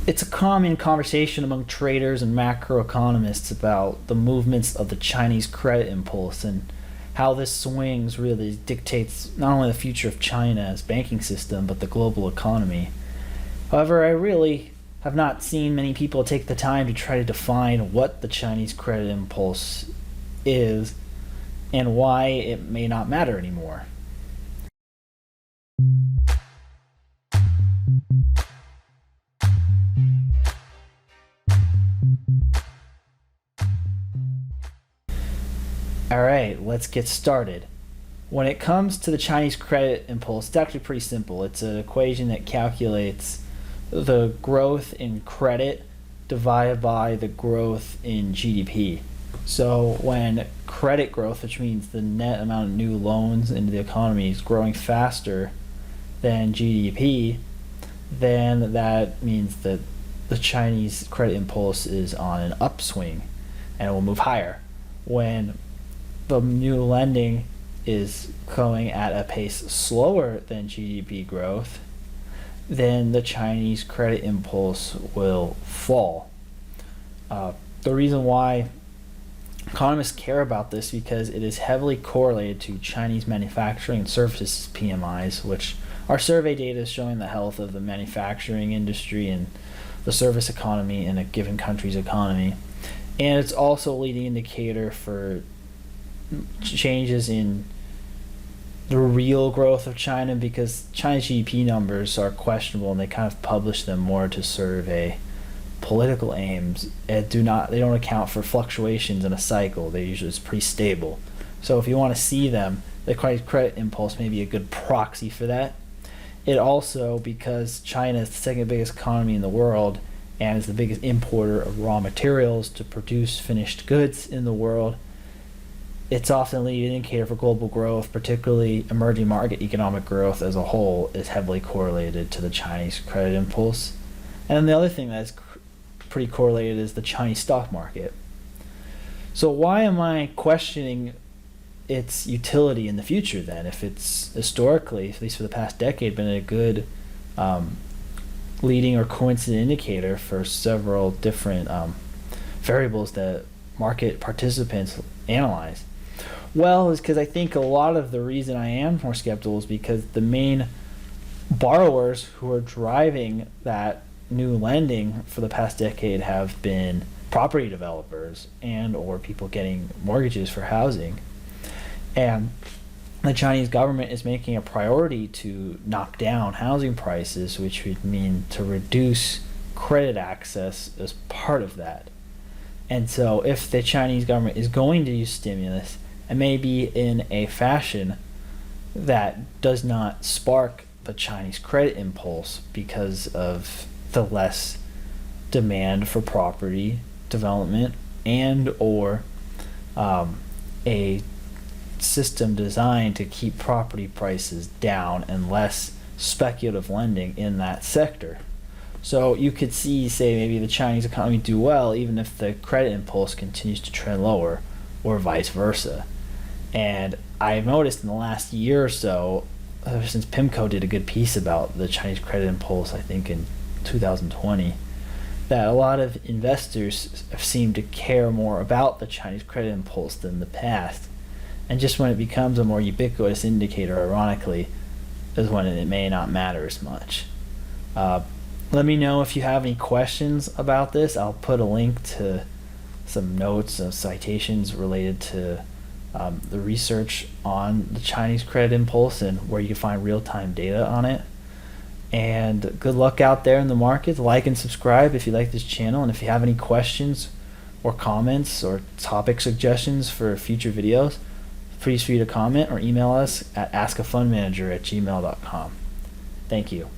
It's a common conversation among traders and macroeconomists about the movements of the Chinese credit impulse and how this swings really dictates not only the future of China's banking system but the global economy. However, I really have not seen many people take the time to try to define what the Chinese credit impulse is and why it may not matter anymore. Alright, let's get started. When it comes to the Chinese credit impulse, it's actually pretty simple. It's an equation that calculates the growth in credit divided by the growth in GDP. So when credit growth, which means the net amount of new loans into the economy, is growing faster than GDP, then that means that the Chinese credit impulse is on an upswing and it will move higher. When the new lending is going at a pace slower than GDP growth, then the Chinese credit impulse will fall. The reason why economists care about this because it is heavily correlated to Chinese manufacturing and services PMIs, which are survey data showing the health of the manufacturing industry and the service economy in a given country's economy. And it's also a leading indicator for changes in the real growth of China, because China's GDP numbers are questionable and they kind of publish them more to survey political aims and they don't account for fluctuations in a cycle. They usually is pretty stable. So if you want to see them, the credit impulse may be a good proxy for that. It also, because China is the second biggest economy in the world and is the biggest importer of raw materials to produce finished goods in the world, it's often a leading indicator for global growth, particularly emerging market economic growth as a whole is heavily correlated to the Chinese credit impulse. And then the other thing that's pretty correlated is the Chinese stock market. So why am I questioning its utility in the future then, if it's historically, at least for the past decade, been a good leading or coincident indicator for several different variables that market participants analyze? Well, it's because I think a lot of the reason I am more skeptical is because the main borrowers who are driving that new lending for the past decade have been property developers and or people getting mortgages for housing. And the Chinese government is making a priority to knock down housing prices, which would mean to reduce credit access as part of that. And so if the Chinese government is going to use stimulus, and maybe in a fashion that does not spark the Chinese credit impulse because of the less demand for property development and or a system designed to keep property prices down and less speculative lending in that sector. So you could see, say, maybe the Chinese economy do well even if the credit impulse continues to trend lower, or vice versa. And I've noticed in the last year or so, ever since PIMCO did a good piece about the Chinese credit impulse, I think in 2020, that a lot of investors seem to care more about the Chinese credit impulse than the past. And just when it becomes a more ubiquitous indicator, ironically, is when it may not matter as much. Let me know if you have any questions about this. I'll put a link to some notes of citations related to the research on the Chinese credit impulse and where you can find real-time data on it. And good luck out there in the market. Like and subscribe if you like this channel. And if you have any questions or comments or topic suggestions for future videos, please feel free to comment or email us at askafundmanager@gmail.com. Thank you.